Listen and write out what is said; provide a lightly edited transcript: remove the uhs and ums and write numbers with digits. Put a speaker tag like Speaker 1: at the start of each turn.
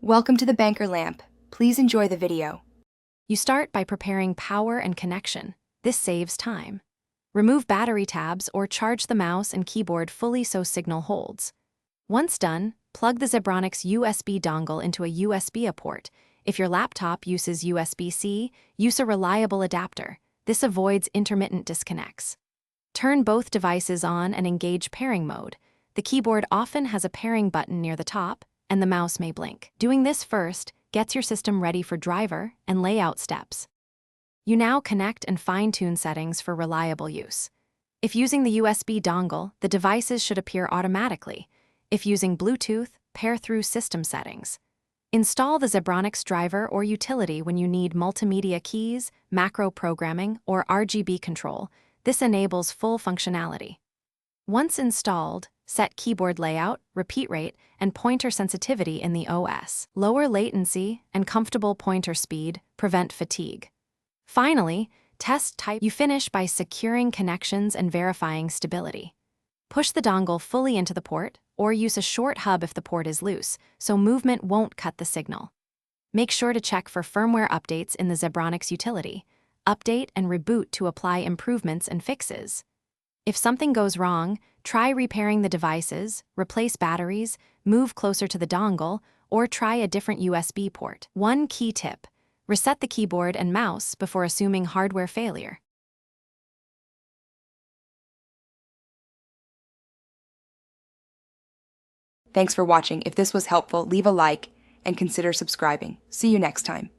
Speaker 1: Welcome to the Banker Lamp. Please enjoy the video.
Speaker 2: You start by preparing power and connection. This saves time. Remove battery tabs or charge the mouse and keyboard fully so signal holds. Once done, plug the Zebronics USB dongle into a USB-A port. If your laptop uses USB-C, use a reliable adapter. This avoids intermittent disconnects. Turn both devices on and engage pairing mode. The keyboard often has a pairing button near the top, and the mouse may blink. Doing this first gets your system ready for driver and layout steps. You now connect and fine-tune settings for reliable use. If using the USB dongle, the devices should appear automatically. If using Bluetooth, pair through system settings. Install the Zebronics driver or utility when you need multimedia keys, macro programming, or RGB control. This enables full functionality. Once installed, set keyboard layout, repeat rate, and pointer sensitivity in the OS. Lower latency and comfortable pointer speed prevent fatigue. Finally, test type. You finish by securing connections and verifying stability. Push the dongle fully into the port, or use a short hub if the port is loose, so movement won't cut the signal. Make sure to check for firmware updates in the Zebronics utility. Update and reboot to apply improvements and fixes. If something goes wrong, try repairing the devices, replace batteries, move closer to the dongle, or try a different USB port. One key tip: reset the keyboard and mouse before assuming hardware failure.
Speaker 1: Thanks for watching. If this was helpful, leave a like and consider subscribing. See you next time.